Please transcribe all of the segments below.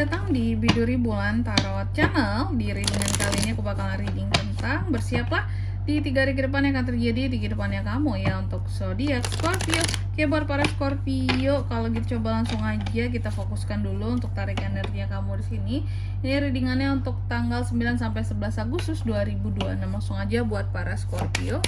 datang di Biduri Bulan Tarot Channel. Di readingan kali ini aku bakalan reading tentang bersiaplah di 3 hari ke depan yang akan terjadi di kedepannya kamu ya untuk zodiak Scorpio. Oke, buat para Scorpio, kalau gitu coba langsung aja kita fokuskan dulu untuk tarik energinya kamu di sini. Ini readingannya untuk tanggal 9 sampai 11 Agustus 2026. Langsung aja buat para Scorpio.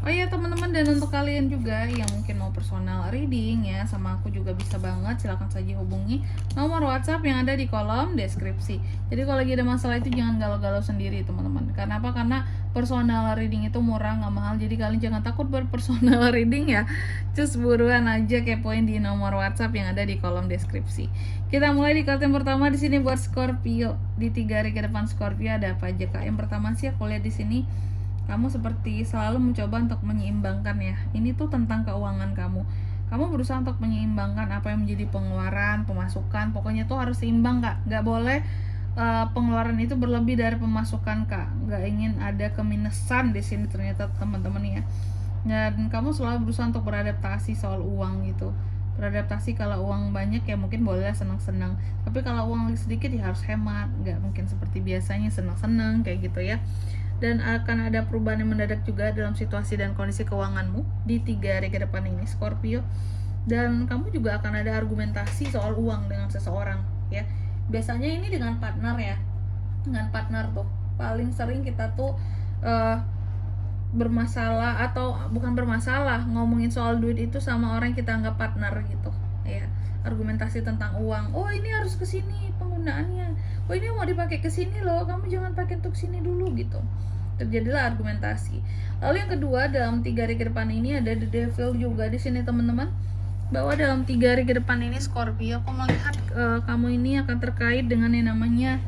Oh iya teman-teman, dan untuk kalian juga yang mungkin mau personal reading ya sama aku juga bisa banget, silahkan saja hubungi nomor WhatsApp yang ada di kolom deskripsi. Jadi kalau lagi ada masalah itu jangan galau-galau sendiri teman-teman. Karena apa? Karena personal reading itu murah, nggak mahal. Jadi kalian jangan takut berpersonal reading ya. Cus buruan aja kepoin di nomor WhatsApp yang ada di kolom deskripsi. Kita mulai di kartu yang pertama di sini buat Scorpio. Di 3 hari ke depan Scorpio ada apa aja Kak? Yang pertama sih aku lihat di sini kamu seperti selalu mencoba untuk menyeimbangkan ya. Ini tuh tentang keuangan kamu. Kamu berusaha untuk menyeimbangkan apa yang menjadi pengeluaran, pemasukan. Pokoknya tuh harus seimbang Kak. Gak boleh pengeluaran itu berlebih dari pemasukan Kak. Gak ingin ada keminusan di sini ternyata teman-teman ya. Dan kamu selalu berusaha untuk beradaptasi soal uang gitu. Beradaptasi kalau uang banyak ya mungkin boleh senang-senang. Tapi kalau uang sedikit ya harus hemat. Gak mungkin seperti biasanya senang-senang kayak gitu ya. Dan akan ada perubahan yang mendadak juga dalam situasi dan kondisi keuanganmu di 3 hari ke depan ini Scorpio. Dan kamu juga akan ada argumentasi soal uang dengan seseorang ya. Biasanya ini dengan partner ya. Dengan partner tuh paling sering kita tuh bermasalah, atau bukan bermasalah, ngomongin soal duit itu sama orang yang kita anggap partner gitu ya. Argumentasi tentang uang, oh ini harus kesini penggunaannya, oh ini mau dipakai kesini loh, kamu jangan pakai untuk sini dulu gitu. Terjadilah argumentasi. Lalu yang kedua, dalam 3 hari ke depan ini ada The Devil juga di sini teman-teman. Bahwa dalam 3 hari ke depan ini Scorpio, aku melihat kamu ini akan terkait dengan yang namanya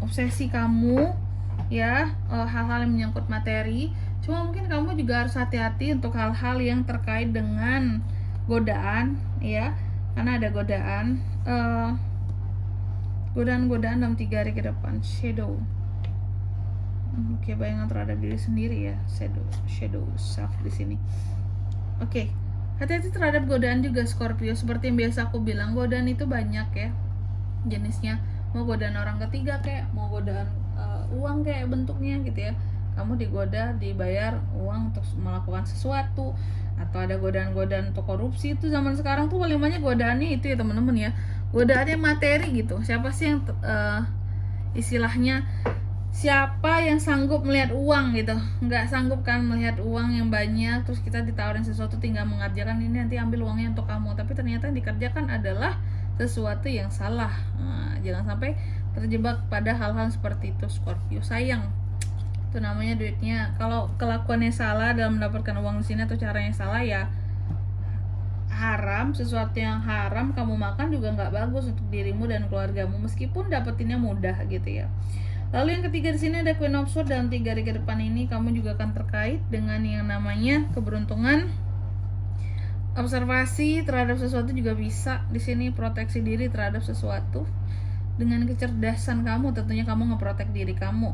obsesi kamu ya, hal-hal yang menyangkut materi. Cuma mungkin kamu juga harus hati-hati untuk hal-hal yang terkait dengan godaan ya, karena ada godaan dalam 3 hari ke depan. Shadow. Oke, bayangan terhadap diri sendiri ya, shadow self di sini. Oke, hati-hati terhadap godaan juga Scorpio. Seperti yang biasa aku bilang, godaan itu banyak ya jenisnya. Mau godaan orang ketiga kayak, mau godaan uang kayak bentuknya gitu ya. Kamu digoda, dibayar uang untuk melakukan sesuatu, atau ada godaan-godaan untuk korupsi. Itu zaman sekarang tuh paling banyak godaannya itu ya teman-teman ya, godaannya materi gitu. Siapa sih yang istilahnya, siapa yang sanggup melihat uang gitu? Nggak sanggup kan melihat uang yang banyak, terus kita ditawarin sesuatu tinggal mengerjakan, ini nanti ambil uangnya untuk kamu, tapi ternyata yang dikerjakan adalah sesuatu yang salah. Nah, jangan sampai terjebak pada hal-hal seperti itu Scorpio. Sayang, itu namanya duitnya. Kalau kelakuannya salah dalam mendapatkan uang di sini atau caranya salah ya haram. Sesuatu yang haram kamu makan juga nggak bagus untuk dirimu dan keluargamu, meskipun dapetinnya mudah gitu ya. Lalu yang ketiga di sini ada Queen of Swords. Dalam 3 hari ke depan ini kamu juga akan terkait dengan yang namanya keberuntungan. Observasi terhadap sesuatu juga bisa di sini, proteksi diri terhadap sesuatu dengan kecerdasan kamu. Tentunya kamu ngeprotek diri kamu.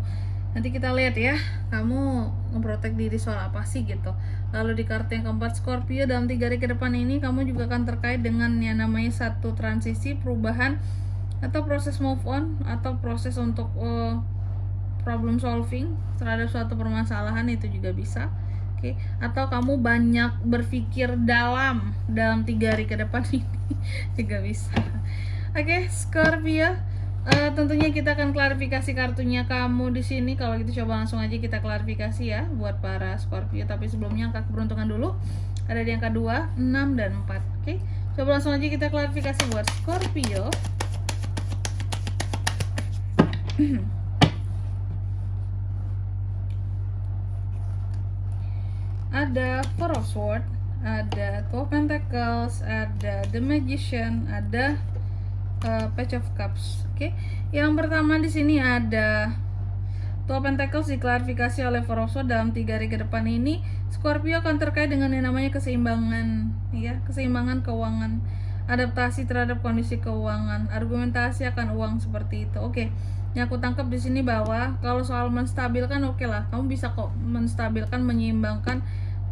Nanti kita lihat ya, kamu ngeprotek diri soal apa sih gitu. Lalu di kartu yang keempat Scorpio, dalam 3 hari ke depan ini kamu juga akan terkait dengan yang namanya satu transisi, perubahan, atau proses move on, atau proses untuk problem solving terhadap suatu permasalahan, itu juga bisa. Oke. Atau kamu banyak berpikir dalam 3 hari ke depan ini juga bisa. Oke, Scorpio, tentunya kita akan klarifikasi kartunya kamu di sini. Kalau gitu coba langsung aja kita klarifikasi ya buat para Scorpio. Tapi sebelumnya angka keberuntungan dulu. Ada di angka 2, 6, dan 4. Oke. Coba langsung aja kita klarifikasi buat Scorpio. Ada Four of Swords, ada Two of Pentacles, ada The Magician, ada Page of Cups. Oke. Yang pertama di sini ada Two of Pentacles diklarifikasi oleh Four of Swords. Dalam 3 hari ke depan ini Scorpio akan terkait dengan yang namanya keseimbangan ya, keseimbangan keuangan, adaptasi terhadap kondisi keuangan, argumentasi akan uang seperti itu. Oke. Yang aku tangkap di sini bahwa kalau soal menstabilkan oke lah, kamu bisa kok menstabilkan, menyeimbangkan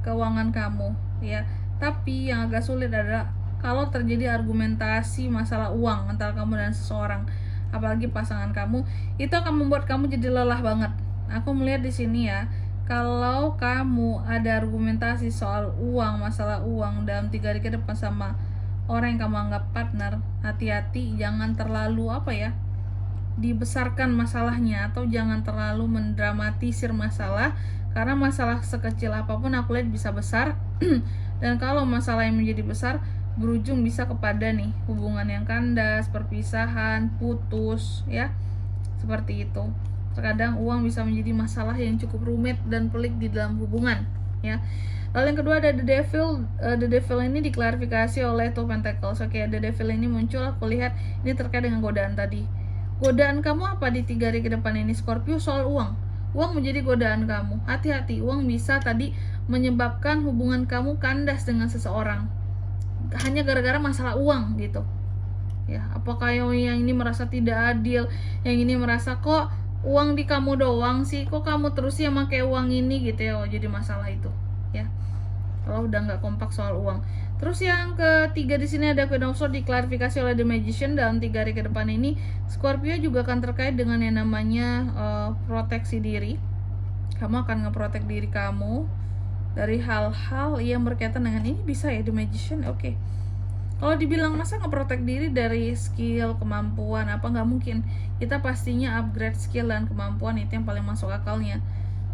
keuangan kamu ya. Tapi yang agak sulit adalah kalau terjadi argumentasi masalah uang antara kamu dan seseorang, apalagi pasangan kamu, itu akan membuat kamu jadi lelah banget. Aku melihat di sini ya, kalau kamu ada argumentasi soal uang, masalah uang dalam 3 hari ke depan sama orang yang kamu anggap partner, hati-hati jangan terlalu dibesarkan masalahnya, atau jangan terlalu mendramatisir masalah, karena masalah sekecil apapun aku lihat bisa besar dan kalau masalah yang menjadi besar berujung bisa kepada hubungan yang kandas, perpisahan, putus ya, seperti itu. Terkadang uang bisa menjadi masalah yang cukup rumit dan pelik di dalam hubungan ya. Lalu yang kedua ada the devil. The devil ini diklarifikasi oleh Two Pentacles. Oke, the devil ini muncul, aku lihat ini terkait dengan godaan tadi. Godaan kamu apa di 3 hari ke depan ini Scorpio? Soal uang. Uang menjadi godaan kamu. Hati-hati, uang bisa tadi menyebabkan hubungan kamu kandas dengan seseorang hanya gara-gara masalah uang gitu ya. Apakah yang ini merasa tidak adil, yang ini merasa kok uang di kamu doang sih, kok kamu terus ya pakai uang ini gitu ya. Jadi masalah itu ya, kalau udah nggak kompak soal uang. Terus yang ketiga di sini ada Queen of Swords, diklarifikasi oleh The Magician. Dalam 3 hari ke depan ini Scorpio juga akan terkait dengan yang namanya proteksi diri. Kamu akan ngeprotek diri kamu dari hal-hal yang berkaitan dengan ini. Bisa ya The Magician. Oke. Kalau dibilang masa ngeprotek diri dari skill, kemampuan, apa nggak mungkin. Kita pastinya upgrade skill dan kemampuan, itu yang paling masuk akalnya.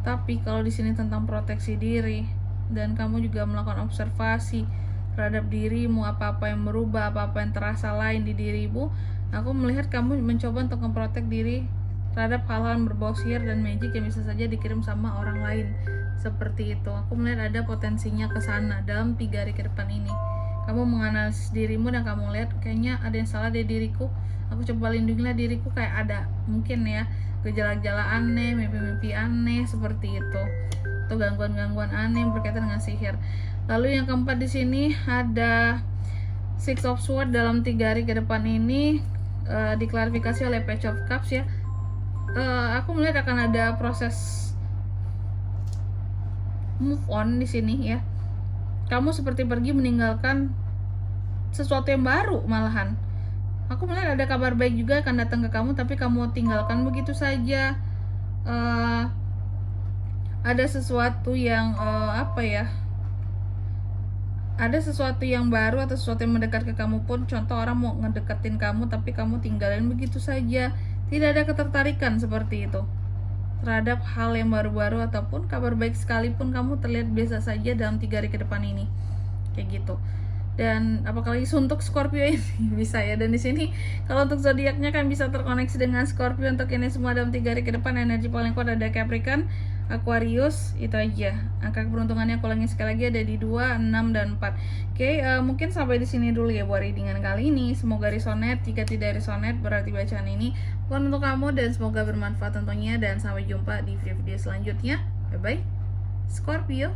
Tapi kalau di sini tentang proteksi diri dan kamu juga melakukan observasi terhadap dirimu, apa-apa yang berubah, apa-apa yang terasa lain di dirimu, aku melihat kamu mencoba untuk memprotek diri terhadap hal-hal yang berbau sihir dan magic yang bisa saja dikirim sama orang lain. Seperti itu. Aku melihat ada potensinya ke sana dalam 3 hari ke depan ini. Kamu menganalisis dirimu dan kamu lihat kayaknya ada yang salah di diriku. Aku coba lindungilah diriku, kayak ada mungkin ya gejala-gejala aneh, mimpi-mimpi aneh seperti itu, atau gangguan-gangguan aneh berkaitan dengan sihir. Lalu yang keempat di sini ada Six of Swords. Dalam 3 hari ke depan ini diklarifikasi oleh Page of Cups ya. Aku melihat akan ada proses move on di sini ya. Kamu seperti pergi meninggalkan sesuatu yang baru malahan. Aku melihat ada kabar baik juga akan datang ke kamu, tapi kamu tinggalkan begitu saja. Ada sesuatu yang ada sesuatu yang baru atau sesuatu yang mendekat ke kamu pun. Contoh orang mau ngedeketin kamu tapi kamu tinggalin begitu saja. Tidak ada ketertarikan seperti itu terhadap hal yang baru-baru, ataupun kabar baik sekalipun kamu terlihat biasa saja dalam 3 hari ke depan ini, kayak gitu. Dan apalagi untuk Scorpio ini bisa ya. Dan di sini kalau untuk zodiaknya kan bisa terkoneksi dengan Scorpio. Untuk ini semua dalam 3 hari ke depan energi paling kuat ada Capricorn, Aquarius, itu aja. Angka keberuntungannya aku ulangi sekali lagi ada di 2, 6 dan 4. Oke, mungkin sampai di sini dulu ya buat readingan kali ini. Semoga resonate. Jika tidak resonate berarti bacaan ini bukan untuk kamu, dan semoga bermanfaat tentunya. Dan sampai jumpa di video-video selanjutnya. Bye bye Scorpio.